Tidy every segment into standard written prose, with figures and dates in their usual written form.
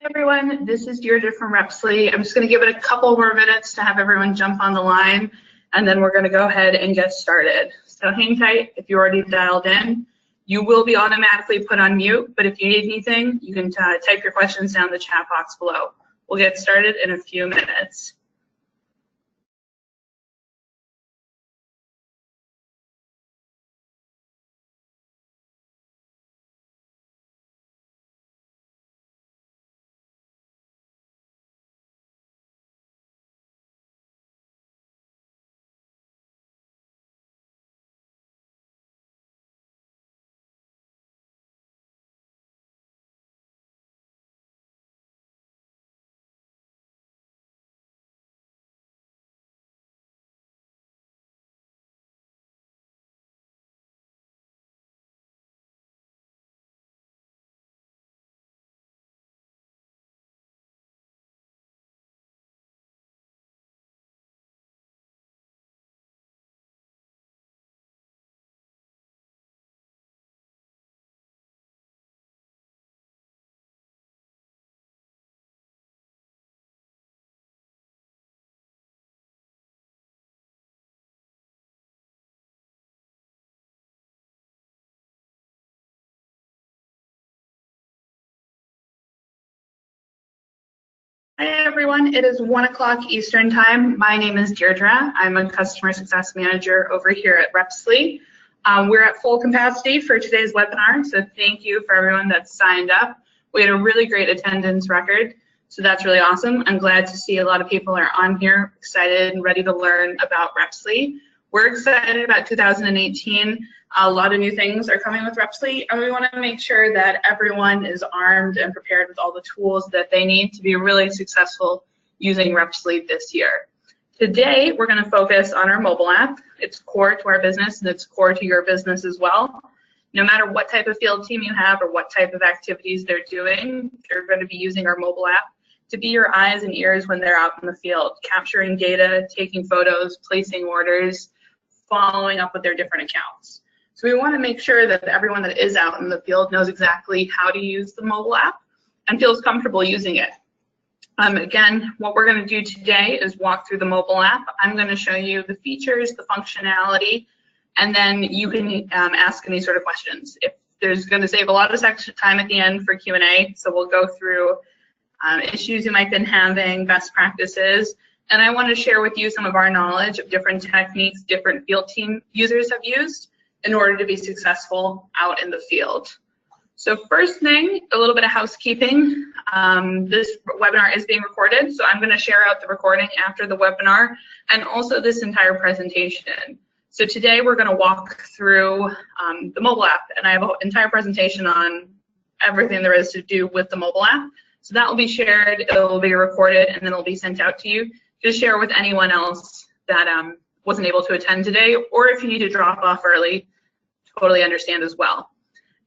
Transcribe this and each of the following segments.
Everyone, this is Deirdre from Repsly. I'm just going to give it a couple more minutes to have everyone jump on the line, and then we're going to go ahead and get started. So hang tight if you're already dialed in. You will be automatically put on mute, but if you need anything, you can type your questions down the chat box below. We'll get started in a few minutes. Hi everyone, it is 1 o'clock Eastern Time. My name is Deirdre. I'm a Customer Success Manager over here at Repsly. We're at full capacity for today's webinar, so thank you for everyone that's signed up. We had a really great attendance record, so that's really awesome. I'm glad to see a lot of people are on here, excited and ready to learn about Repsly. We're excited about 2018. A lot of new things are coming with Repsly, and we want to make sure that everyone is armed and prepared with all the tools that they need to be really successful using Repsly this year. Today, we're going to focus on our mobile app. It's core to our business, and it's core to your business as well. No matter what type of field team you have or what type of activities they're doing, they're going to be using our mobile app to be your eyes and ears when they're out in the field, capturing data, taking photos, placing orders, following up with their different accounts. So we want to make sure that everyone that is out in the field knows exactly how to use the mobile app and feels comfortable using it. Again, what we're going to do today is walk through the mobile app. I'm going to show you the features, the functionality, and then you can ask any sort of questions. If there's going to save a lot of time at the end for Q&A, so we'll go through issues you might have been having, best practices, and I want to share with you some of our knowledge of different techniques different field team users have used in order to be successful out in the field. So first thing, a little bit of housekeeping. This webinar is being recorded, so I'm going to share out the recording after the webinar and also this entire presentation. So today we're going to walk through the mobile app, and I have an entire presentation on everything there is to do with the mobile app. So that will be shared, it will be recorded, and then it will be sent out to you to share with anyone else that wasn't able to attend today, or if you need to drop off early, totally understand as well.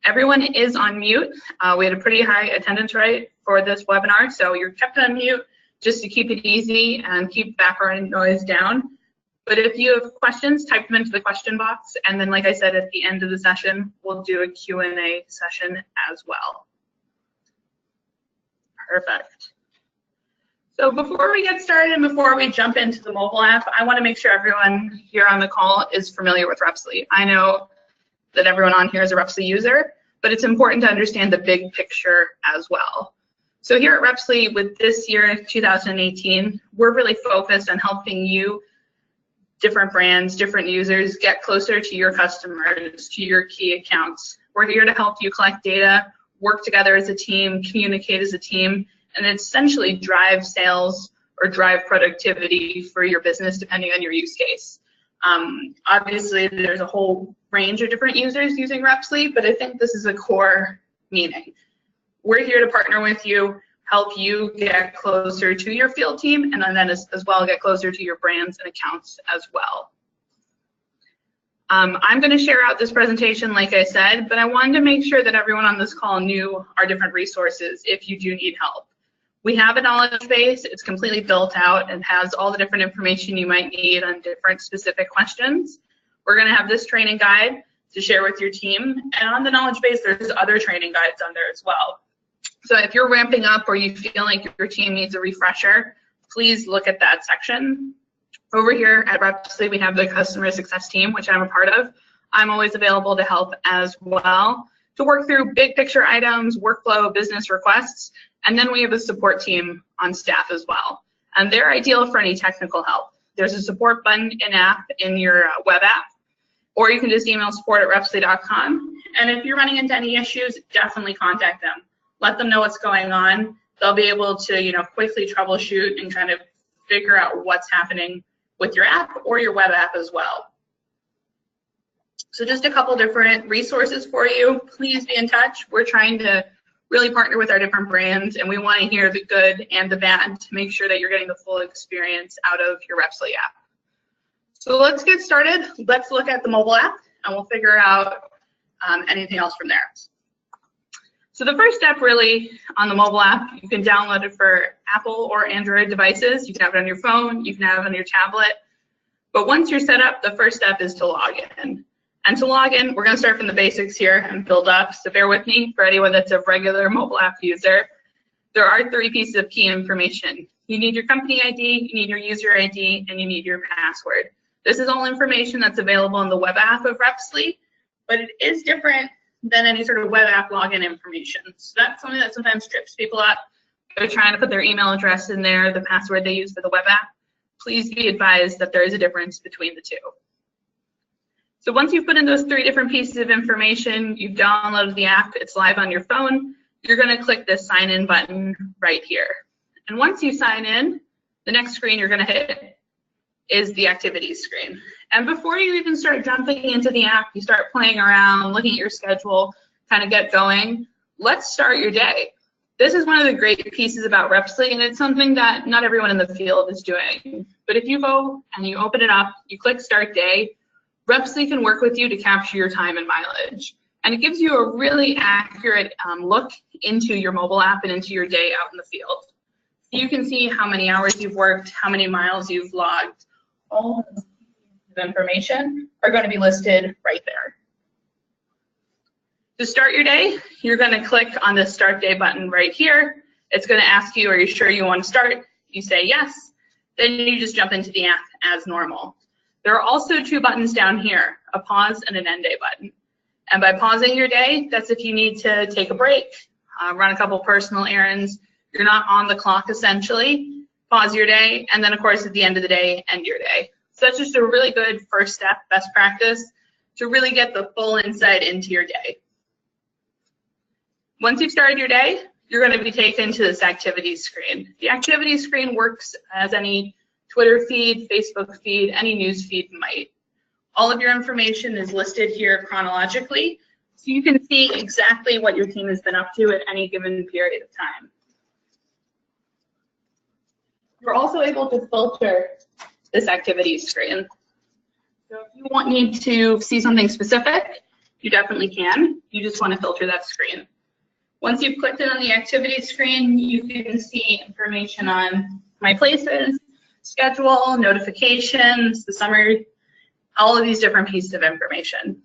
Everyone is on mute. We had a pretty high attendance rate for this webinar, so you're kept on mute just to keep it easy and keep background noise down. But if you have questions, type them into the question box, and then like I said, at the end of the session, we'll do a Q&A session as well. Perfect. So before we get started and before we jump into the mobile app, I want to make sure everyone here on the call is familiar with Repsly. I know that everyone on here is a Repsly user, but it's important to understand the big picture as well. So here at Repsly, with this year, 2018, we're really focused on helping you, different brands, different users, get closer to your customers, to your key accounts. We're here to help you collect data, work together as a team, communicate as a team, and essentially drive sales or drive productivity for your business depending on your use case. Obviously, there's a whole range of different users using Repsly, but I think this is a core meaning. We're here to partner with you, help you get closer to your field team, and then as well get closer to your brands and accounts as well. I'm going to share out this presentation, like I said, but I wanted to make sure that everyone on this call knew our different resources if you do need help. We have a knowledge base. It's completely built out and has all the different information you might need on different specific questions. We're going to have this training guide to share with your team. And on the knowledge base, there's other training guides on there as well. So if you're ramping up or you feel like your team needs a refresher, please look at that section. Over here at Repsly, we have the customer success team, which I'm a part of. I'm always available to help as well, to work through big picture items, workflow, business requests, and then we have a support team on staff as well. And they're ideal for any technical help. There's a support button in-app in your web app, or you can just email support@repsly.com. And if you're running into any issues, definitely contact them. Let them know what's going on. They'll be able to, quickly troubleshoot and kind of figure out what's happening with your app or your web app as well. So just a couple different resources for you. Please be in touch. We're trying to really partner with our different brands, and we want to hear the good and the bad to make sure that you're getting the full experience out of your Repsly app. So let's get started. Let's look at the mobile app, and we'll figure out anything else from there. So the first step really on the mobile app, you can download it for Apple or Android devices. You can have it on your phone, you can have it on your tablet. But once you're set up, the first step is to log in. And to log in, we're going to start from the basics here and build up. So bear with me for anyone that's a regular mobile app user. There are 3 pieces of key information. You need your company ID, you need your user ID, and you need your password. This is all information that's available in the web app of Repsly, but it is different than any sort of web app login information. So that's something that sometimes trips people up. They're trying to put their email address in there, the password they use for the web app. Please be advised that there is a difference between the two. So once you've put in those 3 different pieces of information, you've downloaded the app, it's live on your phone, you're going to click this sign in button right here. And once you sign in, the next screen you're going to hit is the activities screen. And before you even start jumping into the app, you start playing around, looking at your schedule, kind of get going, let's start your day. This is one of the great pieces about Repsly, and it's something that not everyone in the field is doing. But if you go and you open it up, you click Start Day, Repsly can work with you to capture your time and mileage. And it gives you a really accurate look into your mobile app and into your day out in the field. You can see how many hours you've worked, how many miles you've logged. All of the information are going to be listed right there. To start your day, you're going to click on the Start Day button right here. It's going to ask you, are you sure you want to start? You say yes. Then you just jump into the app as normal. There are also 2 buttons down here, a pause and an end day button. And by pausing your day, that's if you need to take a break, run a couple personal errands, you're not on the clock essentially, pause your day, and then of course at the end of the day, end your day. So that's just a really good first step, best practice, to really get the full insight into your day. Once you've started your day, you're going to be taken to this activities screen. The activities screen works as any Twitter feed, Facebook feed, any news feed might. All of your information is listed here chronologically, so you can see exactly what your team has been up to at any given period of time. You're also able to filter this activities screen. So if you need to see something specific, you definitely can. You just want to filter that screen. Once you've clicked in on the activities screen, you can see information on My Places, schedule, notifications, the summary, all of these different pieces of information.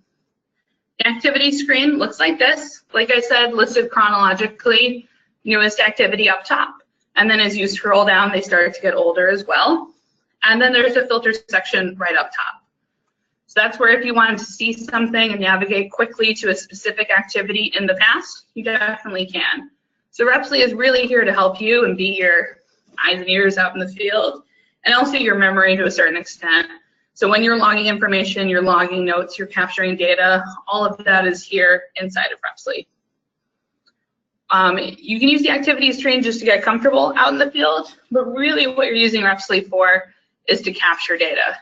The activity screen looks like this. Like I said, listed chronologically, newest activity up top. And then as you scroll down, they start to get older as well. And then there's a filter section right up top. So that's where if you wanted to see something and navigate quickly to a specific activity in the past, you definitely can. So Repsly is really here to help you and be your eyes and ears out in the field, and also your memory to a certain extent. So when you're logging information, you're logging notes, you're capturing data, all of that is here inside of Repsly. You can use the activities screen just to get comfortable out in the field, but really what you're using Repsly for is to capture data.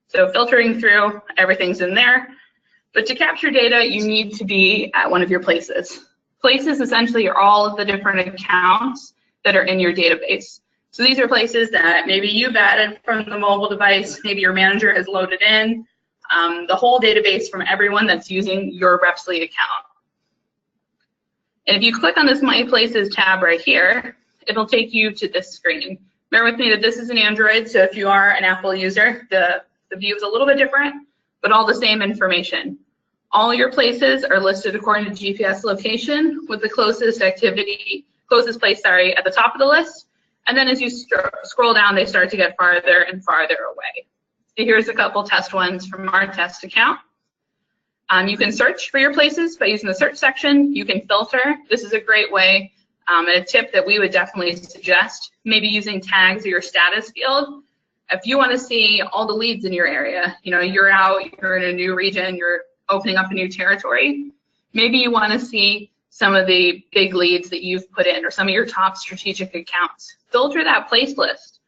So filtering through, everything's in there, but to capture data, you need to be at one of your places. Places essentially are all of the different accounts that are in your database. So these are places that maybe you've added from the mobile device, maybe your manager has loaded in, the whole database from everyone that's using your Repsly account. And if you click on this My Places tab right here, it'll take you to this screen. Bear with me that this is an Android, so if you are an Apple user, the view is a little bit different, but all the same information. All your places are listed according to GPS location, with the closest place at the top of the list. And then as you scroll down, they start to get farther and farther away. So here's a couple test ones from our test account. You can search for your places by using the search section. You can filter. This is a great way, and a tip that we would definitely suggest, maybe using tags or your status field. If you want to see all the leads in your area, you're out, you're in a new region, you're opening up a new territory, maybe you want to see some of the big leads that you've put in or some of your top strategic accounts. Filter that place list.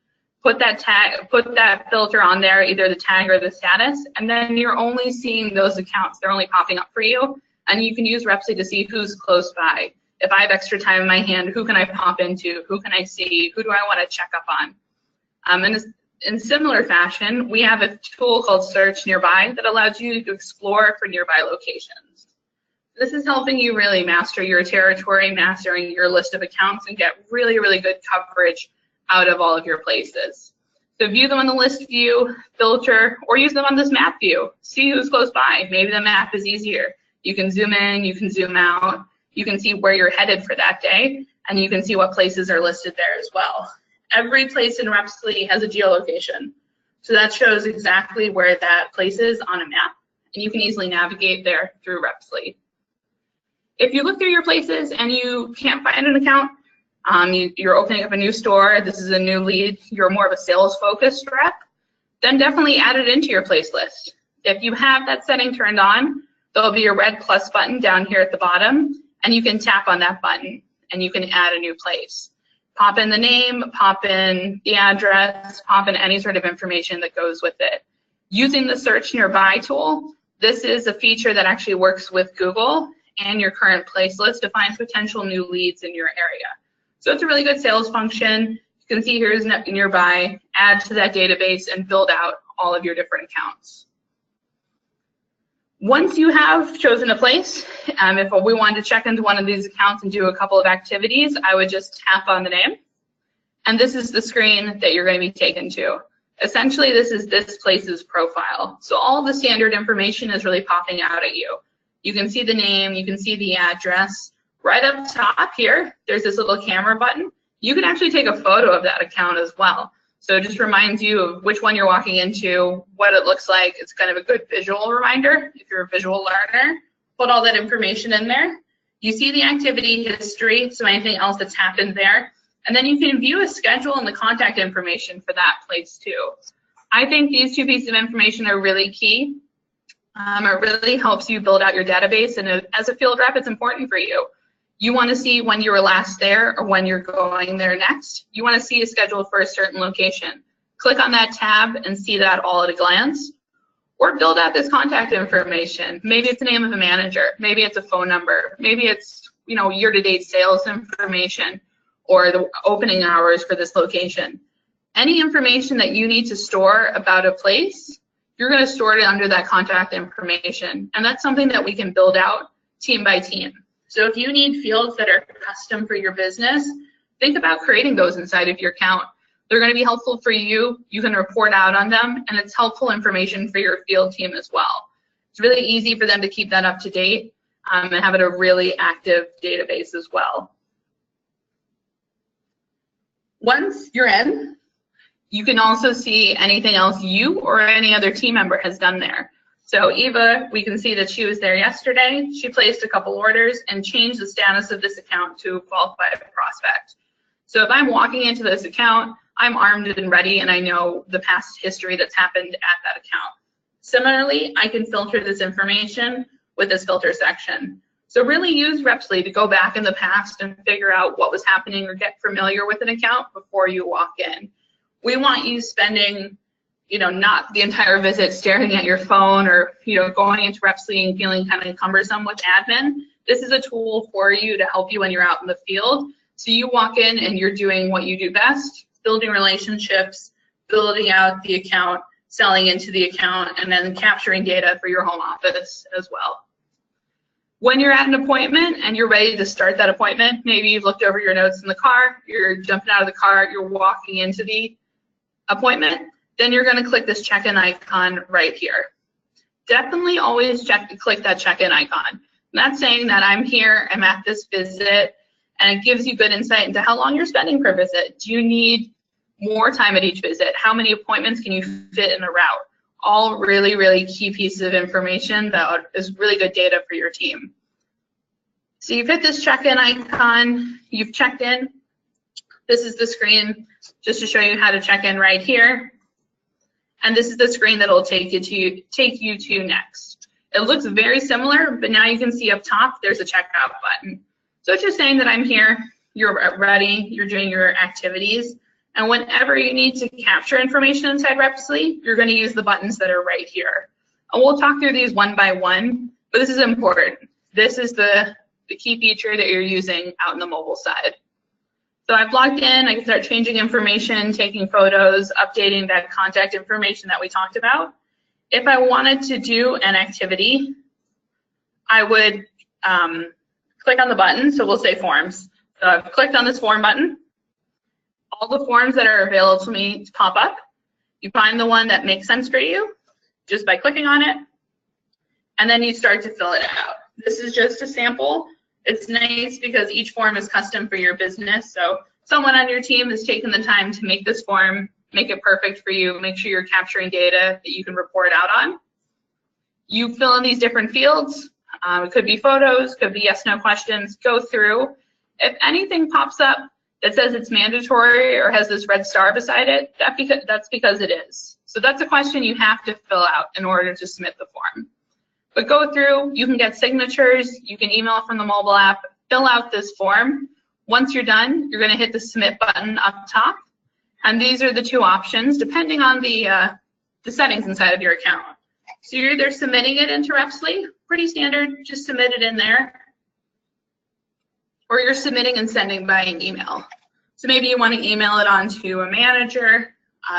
Put that filter on there, either the tag or the status, and then you're only seeing those accounts. They're only popping up for you, and you can use Repsly to see who's close by. If I have extra time in my hand, who can I pop into? Who can I see? Who do I want to check up on? And in similar fashion, we have a tool called Search Nearby that allows you to explore for nearby locations. This is helping you really master your territory, mastering your list of accounts, and get really, really good coverage out of all of your places. So view them on the list view, filter, or use them on this map view. See who's close by. Maybe the map is easier. You can zoom in, you can zoom out, you can see where you're headed for that day, and you can see what places are listed there as well. Every place in Repsly has a geolocation. So that shows exactly where that place is on a map, and you can easily navigate there through Repsly. If you look through your places and you can't find an account, you're opening up a new store, this is a new lead, you're more of a sales-focused rep, then definitely add it into your place list. If you have that setting turned on, there'll be a red plus button down here at the bottom, and you can tap on that button, and you can add a new place. Pop in the name, pop in the address, pop in any sort of information that goes with it. Using the Search Nearby tool, this is a feature that actually works with Google and your current place list to find potential new leads in your area. So it's a really good sales function. You can see here's Nearby, add to that database, and build out all of your different accounts. Once you have chosen a place, if we wanted to check into one of these accounts and do a couple of activities, I would just tap on the name. And this is the screen that you're going to be taken to. Essentially, this is this place's profile. So all the standard information is really popping out at you. You can see the name, you can see the address. Right up top here, there's this little camera button. You can actually take a photo of that account as well. So it just reminds you of which one you're walking into, what it looks like. It's kind of a good visual reminder if you're a visual learner. Put all that information in there. You see the activity history, so anything else that's happened there. And then you can view a schedule and the contact information for that place too. I think these two pieces of information are really key. It really helps you build out your database, and as a field rep, it's important for you. You want to see when you were last there or when you're going there next. You want to see a schedule for a certain location. Click on that tab and see that all at a glance. Or build out this contact information. Maybe it's the name of a manager. Maybe it's a phone number. Maybe it's year-to-date sales information or the opening hours for this location. Any information that you need to store about a place, you're going to store it under that contact information. And that's something that we can build out team by team. So if you need fields that are custom for your business, think about creating those inside of your account. They're going to be helpful for you. You can report out on them, and it's helpful information for your field team as well. It's really easy for them to keep that up to date and have it a really active database as well. Once you're in, you can also see anything else you or any other team member has done there. So Eva, we can see that she was there yesterday. She placed a couple orders and changed the status of this account to qualified prospect. So if I'm walking into this account, I'm armed and ready, and I know the past history that's happened at that account. Similarly, I can filter this information with this filter section. So really use Repsly to go back in the past and figure out what was happening or get familiar with an account before you walk in. We want you spending not the entire visit staring at your phone or, going into Repsly and feeling kind of cumbersome with admin. This is a tool for you to help you when you're out in the field. So you walk in and you're doing what you do best, building relationships, building out the account, selling into the account, and then capturing data for your home office as well. When you're at an appointment and you're ready to start that appointment, maybe you've looked over your notes in the car, you're jumping out of the car, you're walking into the appointment, then you're going to click this check-in icon right here. definitely always click that check-in icon. That's saying that I'm here, I'm at this visit, and it gives you good insight into how long you're spending per visit. Do you need more time at each visit? How many appointments can you fit in a route? All really, really key pieces of information that is really good data for your team. So you've hit this check-in icon, you've checked in. This is the screen just to show you how to check in right here. And this is the screen that will take you to next. It looks very similar, but now you can see up top there's a checkout button. So it's just saying that I'm here, you're ready, you're doing your activities, and whenever you need to capture information inside Repsly, you're going to use the buttons that are right here. And we'll talk through these one by one, but this is important. This is the key feature that you're using out in the mobile side. So I've logged in, I can start changing information, taking photos, updating that contact information that we talked about. If I wanted to do an activity, I would click on the button, so we'll say forms. So I've clicked on this form button. All the forms that are available to me pop up. You find the one that makes sense for you just by clicking on it, and then you start to fill it out. This is just a sample. It's nice because each form is custom for your business, so someone on your team has taken the time to make this form, make it perfect for you, make sure you're capturing data that you can report out on. You fill in these different fields. It could be photos, could be yes/no questions. Go through. If anything pops up that says it's mandatory or has this red star beside it, that's because it is. So that's a question you have to fill out in order to submit the form. But go through, you can get signatures, you can email from the mobile app, fill out this form. Once you're done, you're gonna hit the submit button up top. And these are the two options depending on the settings inside of your account. So you're either submitting it into Repsly, pretty standard, just submit it in there, or you're submitting and sending by an email. So maybe you want to email it on to a manager,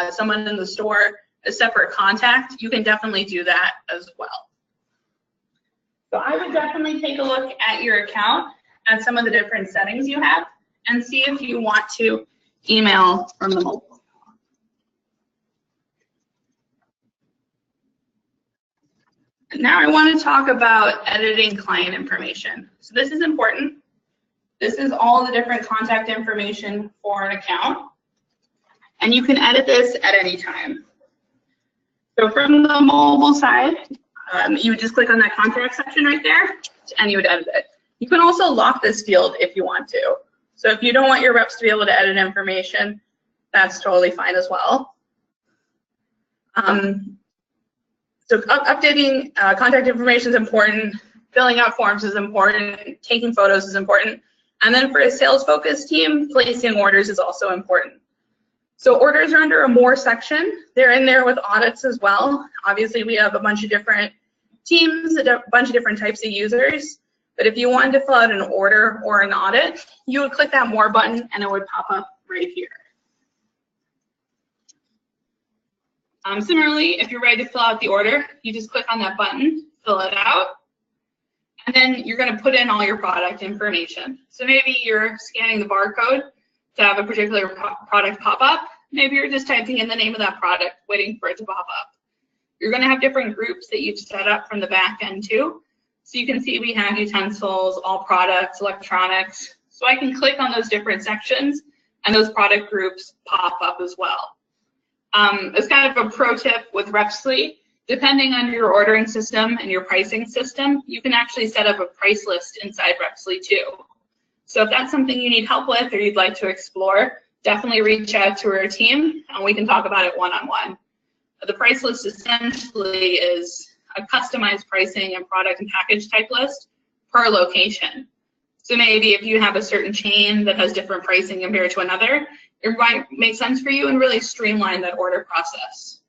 someone in the store, a separate contact. You can definitely do that as well. So I would definitely take a look at your account and some of the different settings you have and see if you want to email from the mobile. Now I want to talk about editing client information. So this is important. This is all the different contact information for an account, and you can edit this at any time. So from the mobile side, you would just click on that contact section right there, and you would edit it. You can also lock this field if you want to. So if you don't want your reps to be able to edit information, that's totally fine as well. So updating contact information is important, filling out forms is important, taking photos is important, and then for a sales-focused team, placing orders is also important. So orders are under a more section. They're in there with audits as well. Obviously, we have a bunch of different teams, a bunch of different types of users. But if you wanted to fill out an order or an audit, you would click that more button and it would pop up right here. Similarly, if you're ready to fill out the order, you just click on that button, fill it out, and then you're going to put in all your product information. So maybe you're scanning the barcode to have a particular product pop up. Maybe you're just typing in the name of that product, waiting for it to pop up. You're going to have different groups that you've set up from the back end too. So you can see we have utensils, all products, electronics. So I can click on those different sections and those product groups pop up as well. As kind of a pro tip with Repsly, depending on your ordering system and your pricing system, you can actually set up a price list inside Repsly too. So if that's something you need help with or you'd like to explore, definitely reach out to our team and we can talk about it one-on-one. The price list essentially is a customized pricing and product and package type list per location. So maybe if you have a certain chain that has different pricing compared to another, it might make sense for you and really streamline that order process.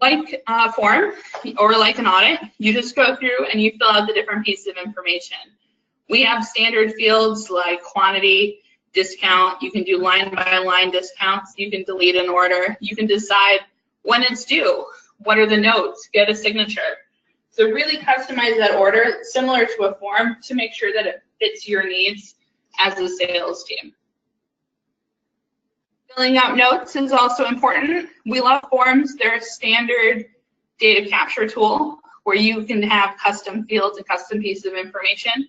Like a form or like an audit, you just go through and you fill out the different pieces of information. We have standard fields like quantity, discount. You can do line by line discounts. You can delete an order. You can decide when it's due. What are the notes? Get a signature. So really customize that order similar to a form to make sure that it fits your needs as a sales team. Filling out notes is also important. We love forms. They're a standard data capture tool where you can have custom fields and custom pieces of information.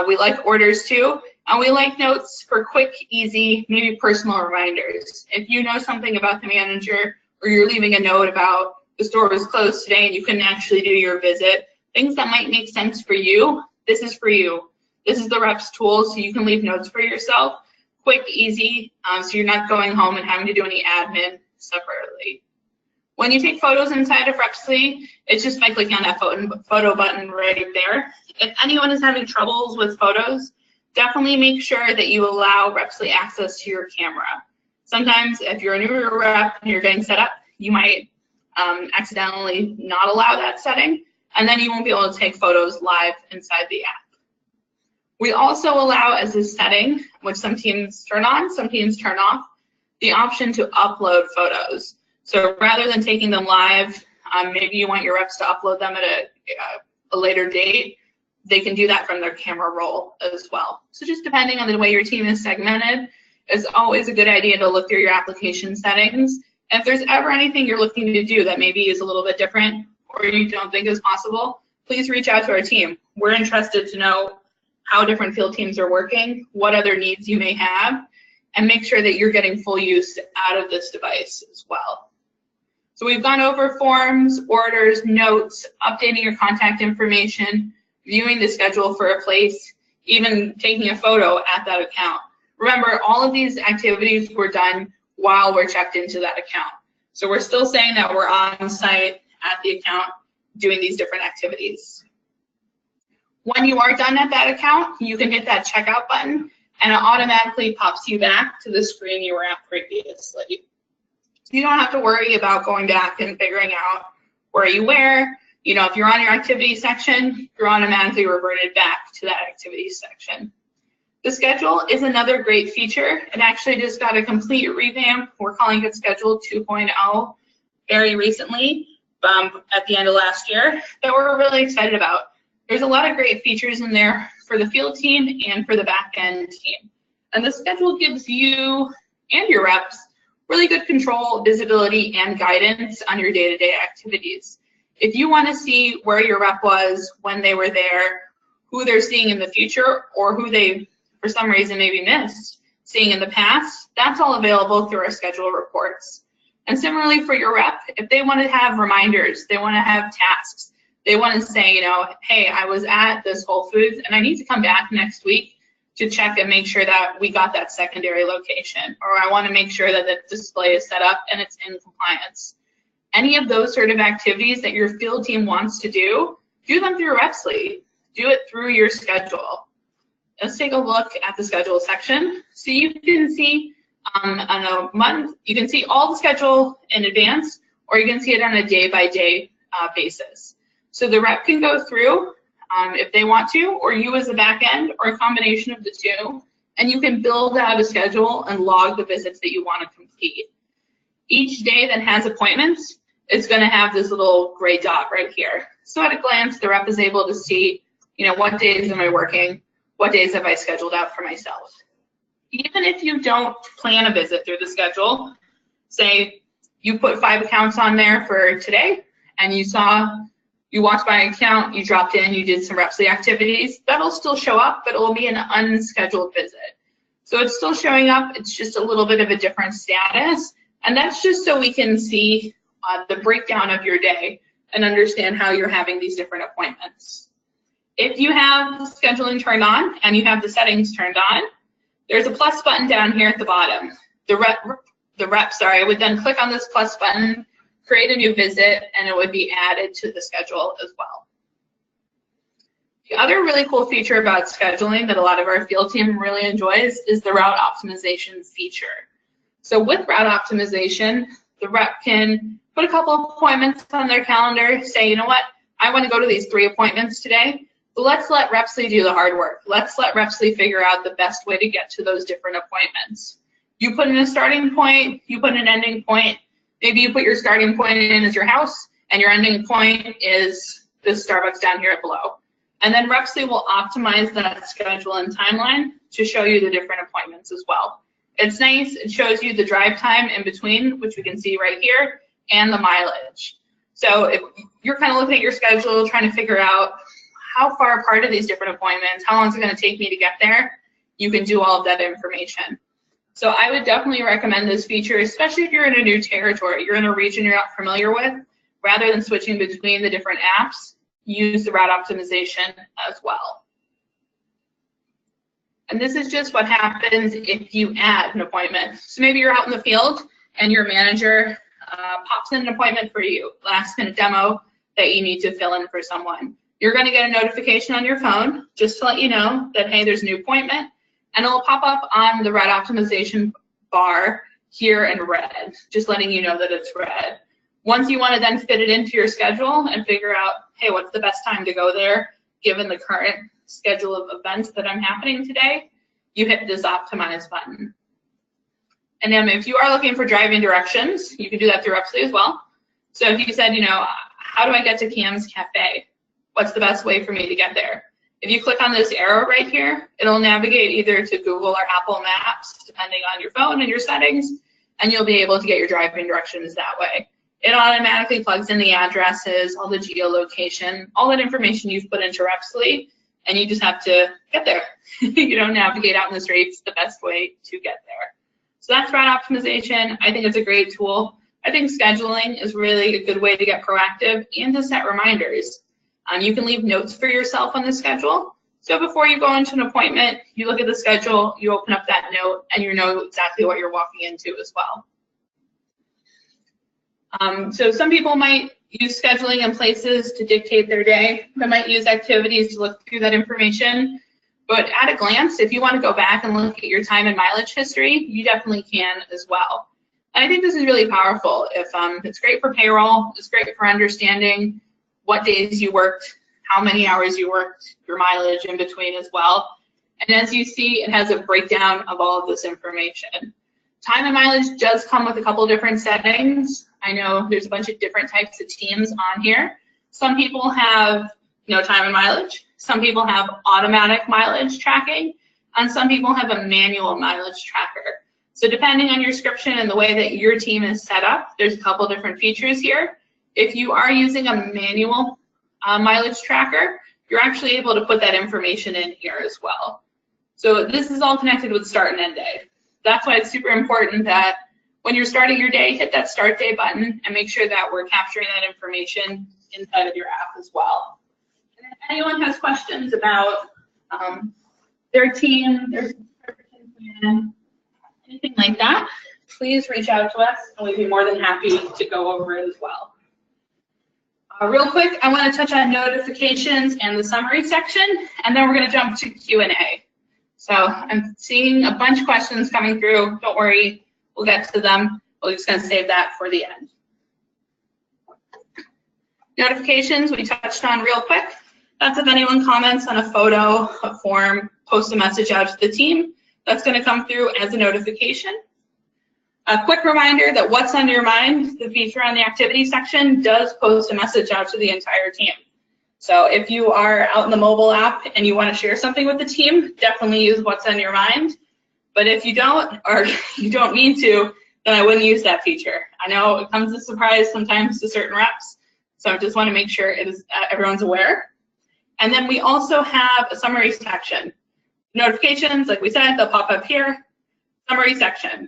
We like orders too, and we like notes for quick, easy, maybe personal reminders. If you know something about the manager, or you're leaving a note about the store was closed today and you couldn't actually do your visit, things that might make sense for you, this is for you. This is the reps tool, so you can leave notes for yourself. Quick, easy, so you're not going home and having to do any admin separately. When you take photos inside of Repsly, it's just by clicking on that photo button right there. If anyone is having troubles with photos, definitely make sure that you allow Repsly access to your camera. Sometimes if you're a newer rep and you're getting set up, you might accidentally not allow that setting, and then you won't be able to take photos live inside the app. We also allow as a setting, which some teams turn on, some teams turn off, the option to upload photos. So rather than taking them live, maybe you want your reps to upload them at a later date, they can do that from their camera roll as well. So just depending on the way your team is segmented, it's always a good idea to look through your application settings. And if there's ever anything you're looking to do that maybe is a little bit different or you don't think is possible, please reach out to our team. We're interested to know how different field teams are working, what other needs you may have, and make sure that you're getting full use out of this device as well. So we've gone over forms, orders, notes, updating your contact information, viewing the schedule for a place, even taking a photo at that account. Remember, all of these activities were done while we're checked into that account. So we're still saying that we're on site at the account doing these different activities. When you are done at that account, you can hit that checkout button and it automatically pops you back to the screen you were at previously. You don't have to worry about going back and figuring out where you were. You know, if you're on your activity section, you're automatically reverted back to that activity section. The schedule is another great feature. It actually just got a complete revamp. We're calling it Schedule 2.0 very recently, at the end of last year, that we're really excited about. There's a lot of great features in there for the field team and for the back-end team. And the schedule gives you and your reps really good control, visibility, and guidance on your day-to-day activities. If you want to see where your rep was when they were there, who they're seeing in the future, or who they, for some reason, maybe missed seeing in the past, that's all available through our schedule reports. And similarly for your rep, if they want to have reminders, they want to have tasks, they want to say, you know, hey, I was at this Whole Foods and I need to come back next week to check and make sure that we got that secondary location, or I want to make sure that the display is set up and it's in compliance. Any of those sort of activities that your field team wants to do them through Repsly. Do it through your schedule. Let's take a look at the schedule section. So you can see on a month, you can see all the schedule in advance, or you can see it on a day-by-day basis. So the rep can go through if they want to, or you as a back end, or a combination of the two, and you can build out a schedule and log the visits that you want to complete. Each day that has appointments, it's going to have this little gray dot right here. So at a glance, the rep is able to see, you know, what days am I working, what days have I scheduled out for myself. Even if you don't plan a visit through the schedule, say you put 5 accounts on there for today, and you walked by an account, you dropped in, you did some Repsly activities, that'll still show up, but it will be an unscheduled visit. So it's still showing up, it's just a little bit of a different status, and that's just so we can see the breakdown of your day and understand how you're having these different appointments. If you have scheduling turned on and you have the settings turned on, there's a plus button down here at the bottom. The rep would then click on this plus button, create a new visit, and it would be added to the schedule as well. The other really cool feature about scheduling that a lot of our field team really enjoys is the route optimization feature. So with route optimization, the rep can put a couple of appointments on their calendar, say, you know what, I want to go to these 3 appointments today, but let's let Repsly do the hard work. Let's let Repsly figure out the best way to get to those different appointments. You put in a starting point, you put an ending point. Maybe you put your starting point in as your house, and your ending point is this Starbucks down here below. And then Repsly will optimize that schedule and timeline to show you the different appointments as well. It's nice, it shows you the drive time in between, which we can see right here, and the mileage. So if you're kind of looking at your schedule, trying to figure out how far apart are these different appointments, how long is it going to take me to get there, you can do all of that information. So I would definitely recommend this feature, especially if you're in a new territory, you're in a region you're not familiar with. Rather than switching between the different apps, use the route optimization as well. And this is just what happens if you add an appointment. So maybe you're out in the field and your manager pops in an appointment for you, last minute demo that you need to fill in for someone. You're going to get a notification on your phone just to let you know that, hey, there's a new appointment, and it'll pop up on the route optimization bar here in red, just letting you know that it's red. Once you want to then fit it into your schedule and figure out, hey, what's the best time to go there given the current schedule of events that I'm happening today, you hit this optimize button. And then if you are looking for driving directions, you can do that through Repsly as well. So if you said, you know, how do I get to Cam's Cafe? What's the best way for me to get there? If you click on this arrow right here, it'll navigate either to Google or Apple Maps, depending on your phone and your settings, and you'll be able to get your driving directions that way. It automatically plugs in the addresses, all the geolocation, all that information you've put into Repsly, and you just have to get there. You don't navigate out in the streets, the best way to get there. So that's route optimization. I think it's a great tool. I think scheduling is really a good way to get proactive and to set reminders. You can leave notes for yourself on the schedule. So before you go into an appointment, you look at the schedule, you open up that note, and you know exactly what you're walking into as well. So some people might use scheduling in places to dictate their day. They might use activities to look through that information. But at a glance, if you want to go back and look at your time and mileage history, you definitely can as well. And I think this is really powerful. It's great for payroll, it's great for understanding what days you worked, how many hours you worked, your mileage in between as well. And as you see, it has a breakdown of all of this information. Time and mileage does come with a couple different settings. I know there's a bunch of different types of teams on here. Some people have time and mileage. Some people have automatic mileage tracking, and some people have a manual mileage tracker. So depending on your description and the way that your team is set up, there's a couple different features here. If you are using a manual mileage tracker, you're actually able to put that information in here as well. So this is all connected with start and end day. That's why it's super important that when you're starting your day, hit that start day button and make sure that we're capturing that information inside of your app as well. And if anyone has questions about their team, their subscription plan, anything like that, please reach out to us and we'd be more than happy to go over it as well. Real quick, I want to touch on notifications and the summary section, and then we're going to jump to Q&A. So I'm seeing a bunch of questions coming through. Don't worry, we'll get to them. We're just going to save that for the end. Notifications, we touched on real quick. That's if anyone comments on a photo, a form, post a message out to the team. That's going to come through as a notification. A quick reminder that what's on your mind, the feature on the activity section, does post a message out to the entire team. So if you are out in the mobile app and you want to share something with the team, definitely use what's on your mind. But if you don't, or you don't need to, then I wouldn't use that feature. I know it comes as a surprise sometimes to certain reps, so I just want to make sure everyone's aware. And then we also have a summary section. Notifications, like we said, they'll pop up here. Summary section.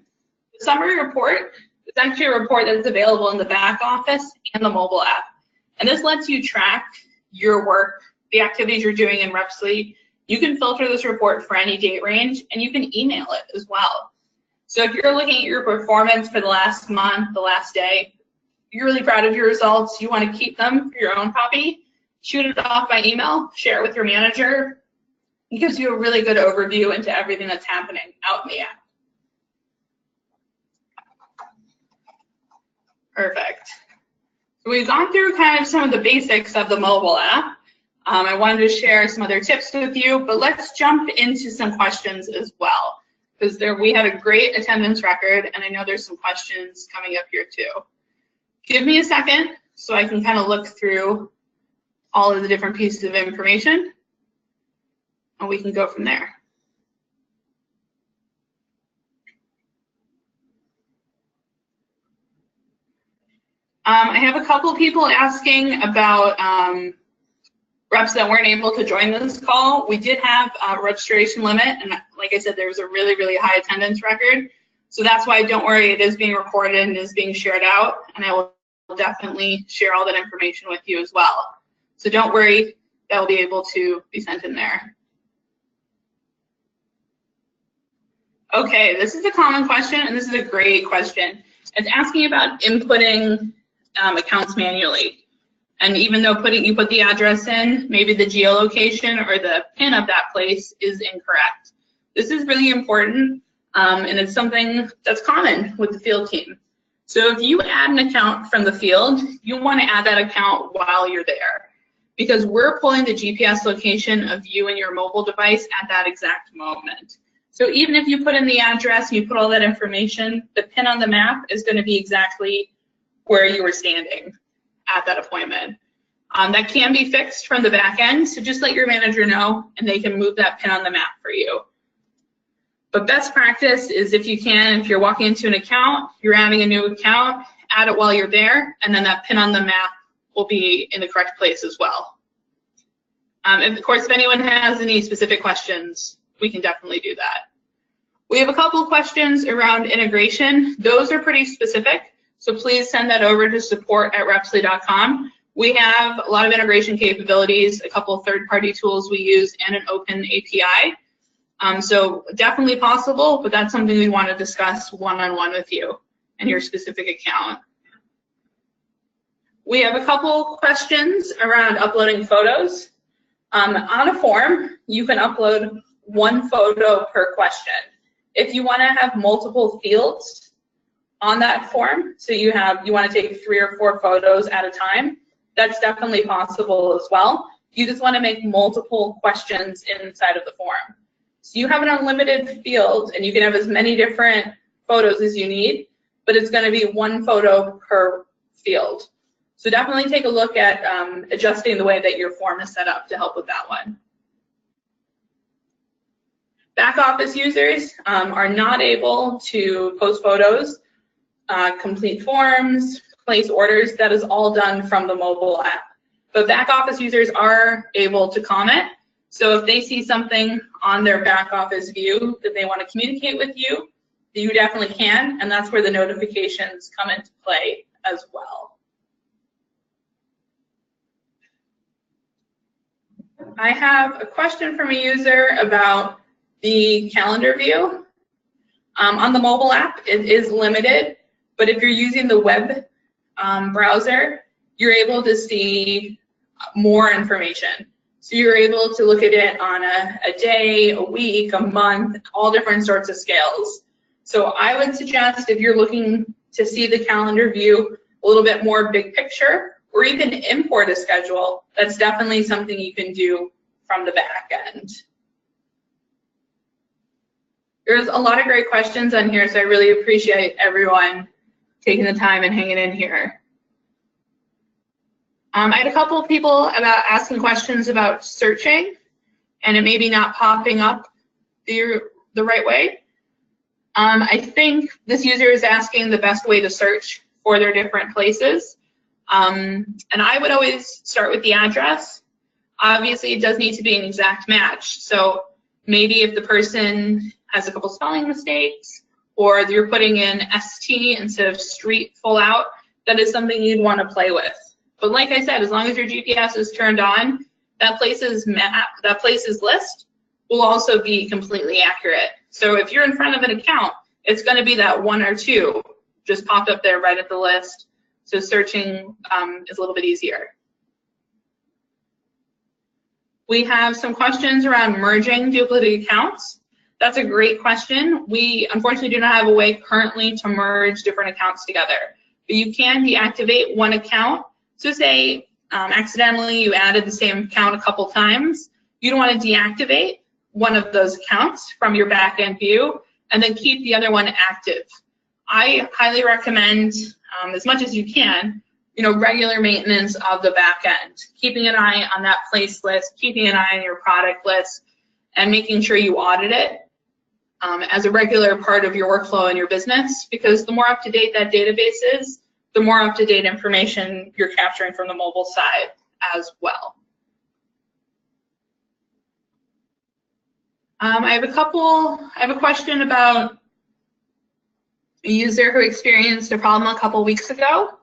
The summary report is actually a report that is available in the back office and the mobile app. And this lets you track your work, the activities you're doing in Repsly. You can filter this report for any date range, and you can email it as well. So if you're looking at your performance for the last month, the last day, you're really proud of your results, you want to keep them for your own copy, shoot it off by email, share it with your manager. It gives you a really good overview into everything that's happening out in the app. Perfect. So we've gone through kind of some of the basics of the mobile app. I wanted to share some other tips with you, but let's jump into some questions as well, because we have a great attendance record, and I know there's some questions coming up here too. Give me a second so I can kind of look through all of the different pieces of information, and we can go from there. I have a couple people asking about reps that weren't able to join this call. We did have a registration limit, and like I said, there was a really, really high attendance record. So that's why, don't worry, it is being recorded and is being shared out, and I will definitely share all that information with you as well. So don't worry, that will be able to be sent in there. Okay, this is a common question, and this is a great question. It's asking about inputting accounts manually. And even though you put the address in, maybe the geolocation or the PIN of that place is incorrect. This is really important, and it's something that's common with the field team. So if you add an account from the field, you want to add that account while you're there, because we're pulling the GPS location of you and your mobile device at that exact moment. So even if you put in the address and you put all that information, the PIN on the map is going to be exactly where you were standing at that appointment. That can be fixed from the back end, so just let your manager know and they can move that PIN on the map for you. But best practice is, if you can, if you're walking into an account, you're adding a new account, add it while you're there, and then that PIN on the map will be in the correct place as well. And of course, if anyone has any specific questions, we can definitely do that. We have a couple of questions around integration. Those are pretty specific, so please send that over to support@repsly.com. We have a lot of integration capabilities, a couple of third-party tools we use, and an open API. So definitely possible, but that's something we want to discuss one-on-one with you and your specific account. We have a couple questions around uploading photos. On a form, you can upload one photo per question. If you want to have multiple fields on that form, so you want to take 3 or 4 photos at a time, that's definitely possible as well. You just want to make multiple questions inside of the form. So you have an unlimited field, and you can have as many different photos as you need, but it's going to be 1 photo per field. So definitely take a look at adjusting the way that your form is set up to help with that one. Back office users are not able to post photos, complete forms, place orders. That is all done from the mobile app. But back office users are able to comment. So if they see something on their back office view that they want to communicate with you, you definitely can, and that's where the notifications come into play as well. I have a question from a user about the calendar view. On the mobile app, it is limited, but if you're using the web browser, you're able to see more information. So you're able to look at it on a day, a week, a month, all different sorts of scales. So I would suggest, if you're looking to see the calendar view a little bit more big picture, or even import a schedule, that's definitely something you can do from the back end. There's a lot of great questions on here, so I really appreciate everyone taking the time and hanging in here. I had a couple of people asking questions about searching, and it may be not popping up the right way. I think this user is asking the best way to search for their different places. And I would always start with the address. Obviously, it does need to be an exact match. So maybe if the person has a couple spelling mistakes, or you're putting in ST instead of street full out, that is something you'd want to play with. But like I said, as long as your GPS is turned on, that place's list will also be completely accurate. So if you're in front of an account, it's going to be that 1 or 2 just popped up there right at the list. So searching is a little bit easier. We have some questions around merging duplicate accounts. That's a great question. We unfortunately do not have a way currently to merge different accounts together, but you can deactivate one account. So say accidentally you added the same account a couple times. You don't want to deactivate one of those accounts from your back-end view and then keep the other one active. I highly recommend, as much as you can, regular maintenance of the back end, keeping an eye on that place list, keeping an eye on your product list, and making sure you audit it as a regular part of your workflow in your business, because the more up-to-date that database is, the more up-to-date information you're capturing from the mobile side as well. I have a question about a user who experienced a problem a couple weeks ago.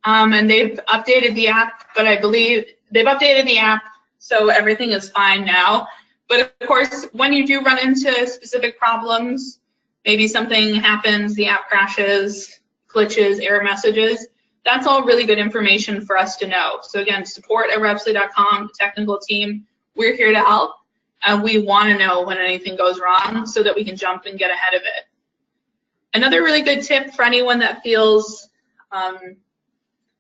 And they've updated the app, but I believe they've updated the app, so everything is fine now. But of course, when you do run into specific problems, maybe something happens, the app crashes, glitches, error messages, that's all really good information for us to know. So again, support@repsly.com, the technical team, we're here to help, and we want to know when anything goes wrong so that we can jump and get ahead of it. Another really good tip for anyone that feels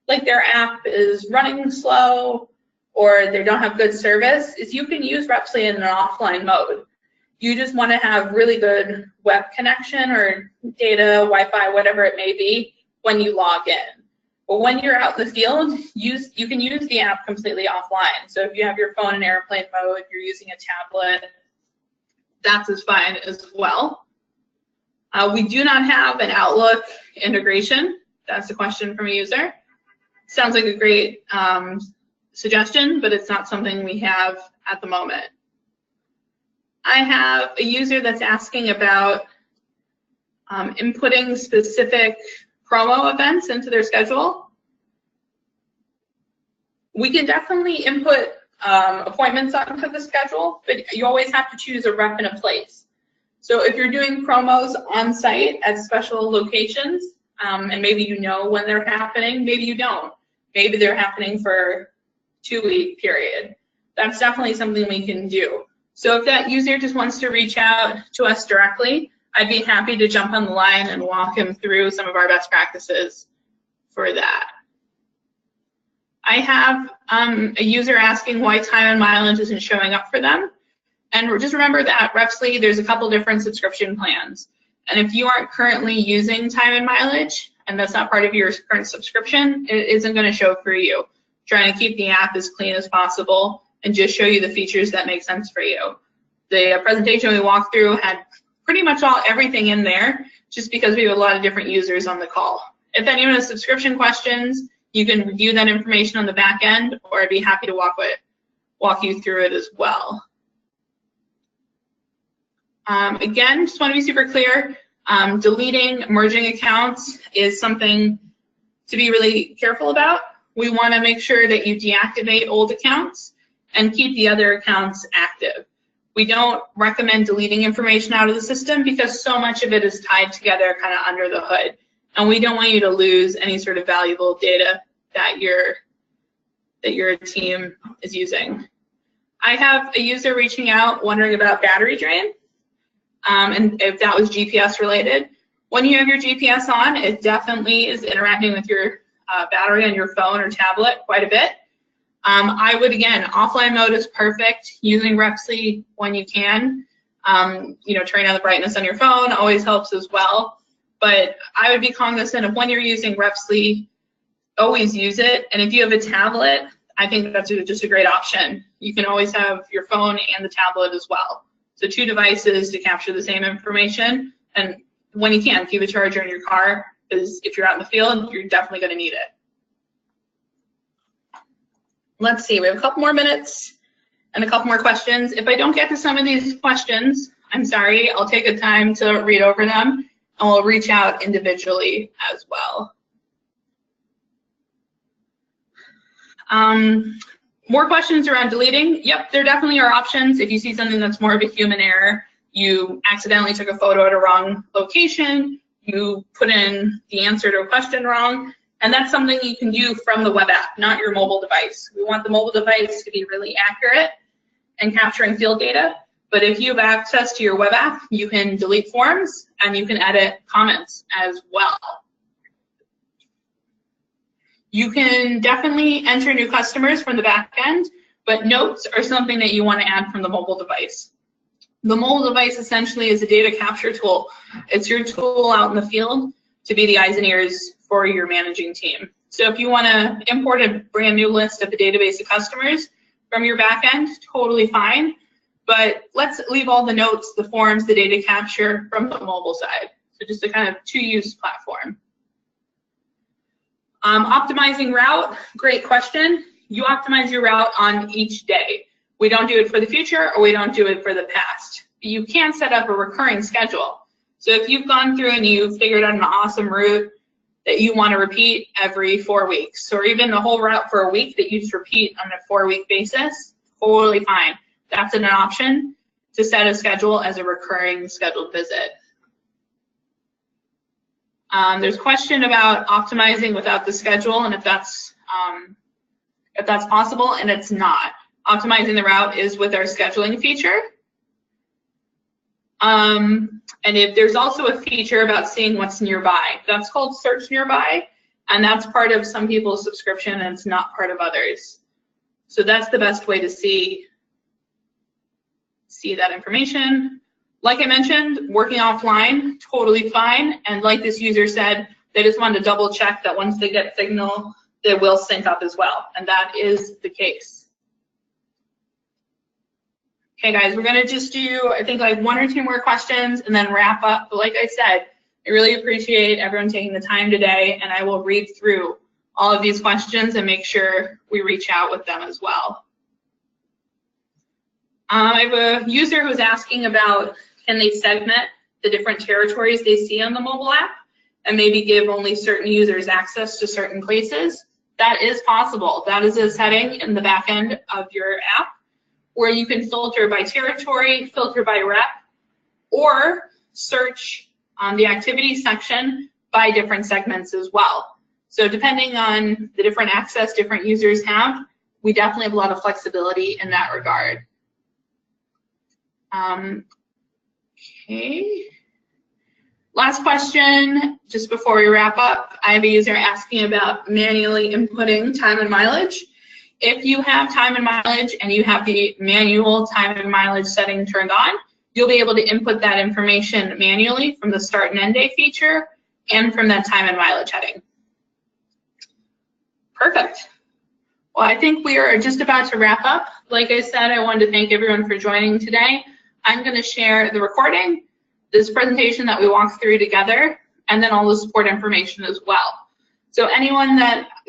like their app is running slow or they don't have good service is you can use Repsly in an offline mode. You just want to have really good web connection or data, Wi-Fi, whatever it may be when you log in. But when you're out in the field, you can use the app completely offline. So if you have your phone in airplane mode, you're using a tablet, that's as fine as well. We do not have an Outlook integration. That's a question from a user. Sounds like a great suggestion, but it's not something we have at the moment. I have a user that's asking about inputting specific promo events into their schedule. We can definitely input appointments onto the schedule, but you always have to choose a rep and a place. So if you're doing promos on site at special locations, and maybe you know when they're happening, maybe you don't. Maybe they're happening for a 2-week period. That's definitely something we can do. So if that user just wants to reach out to us directly, I'd be happy to jump on the line and walk him through some of our best practices for that. I have a user asking why time and mileage isn't showing up for them. And just remember that at Repsly, there's a couple different subscription plans. And if you aren't currently using time and mileage, and that's not part of your current subscription, it isn't going to show for you. Trying to keep the app as clean as possible and just show you the features that make sense for you. The presentation we walked through had pretty much everything in there, just because we have a lot of different users on the call. If anyone has subscription questions, you can review that information on the back end, or I'd be happy to walk you through it as well. Again, just want to be super clear, deleting, merging accounts is something to be really careful about. We want to make sure that you deactivate old accounts and keep the other accounts active. We don't recommend deleting information out of the system because so much of it is tied together kind of under the hood. And we don't want you to lose any sort of valuable data that your team is using. I have a user reaching out wondering about battery drain. And if that was GPS related. When you have your GPS on, it definitely is interacting with your battery on your phone or tablet quite a bit. I would, again, offline mode is perfect. Using Repsly when you can. Turning on the brightness on your phone always helps as well. But I would be cognizant of when you're using Repsly, always use it. And if you have a tablet, I think that's just a great option. You can always have your phone and the tablet as well. So 2 devices to capture the same information. And when you can, keep a charger in your car, because if you're out in the field, you're definitely going to need it. Let's see, we have a couple more minutes and a couple more questions. If I don't get to some of these questions, I'm sorry, I'll take the time to read over them, and we'll reach out individually as well. More questions around deleting. Yep, there definitely are options. If you see something that's more of a human error, you accidentally took a photo at a wrong location, you put in the answer to a question wrong, and that's something you can do from the web app, not your mobile device. We want the mobile device to be really accurate and capturing field data, but if you have access to your web app, you can delete forms and you can edit comments as well. You can definitely enter new customers from the back end, but notes are something that you want to add from the mobile device. The mobile device essentially is a data capture tool. It's your tool out in the field to be the eyes and ears for your managing team. So if you want to import a brand new list of the database of customers from your back end, totally fine. But let's leave all the notes, the forms, the data capture from the mobile side. So just a kind of two-use platform. Optimizing route, great question. You optimize your route on each day. We don't do it for the future, or we don't do it for the past. You can set up a recurring schedule. So if you've gone through and you've figured out an awesome route that you want to repeat every 4 weeks, or even the whole route for a week that you just repeat on a 4-week basis, totally fine. That's an option to set a schedule as a recurring scheduled visit. There's a question about optimizing without the schedule and if that's possible, and it's not. Optimizing the route is with our scheduling feature. And if there's also a feature about seeing what's nearby, that's called Search Nearby, and that's part of some people's subscription and it's not part of others. So that's the best way to see that information. Like I mentioned, working offline, totally fine. And like this user said, they just wanted to double check that once they get signal, they will sync up as well. And that is the case. Okay, guys, we're gonna just do, I think, like 1 or 2 more questions and then wrap up. But like I said, I really appreciate everyone taking the time today, and I will read through all of these questions and make sure we reach out with them as well. I have a user who's asking about, can they segment the different territories they see on the mobile app and maybe give only certain users access to certain places? That is possible. That is a setting in the back end of your app where you can filter by territory, filter by rep, or search on the activity section by different segments as well. So depending on the different access different users have, we definitely have a lot of flexibility in that regard. Okay. Last question, just before we wrap up, I have a user asking about manually inputting time and mileage. If you have time and mileage and you have the manual time and mileage setting turned on, you'll be able to input that information manually from the start and end day feature and from that time and mileage heading. Perfect. Well, I think we are just about to wrap up. Like I said, I wanted to thank everyone for joining today. I'm going to share the recording, this presentation that we walked through together, and then all the support information as well. So anyone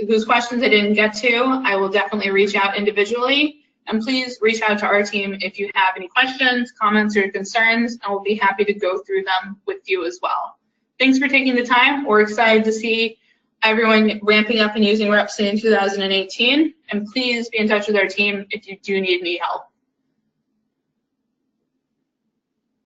whose questions I didn't get to, I will definitely reach out individually. And please reach out to our team if you have any questions, comments, or concerns, and we'll be happy to go through them with you as well. Thanks for taking the time. We're excited to see everyone ramping up and using Repsly in 2018. And please be in touch with our team if you do need any help.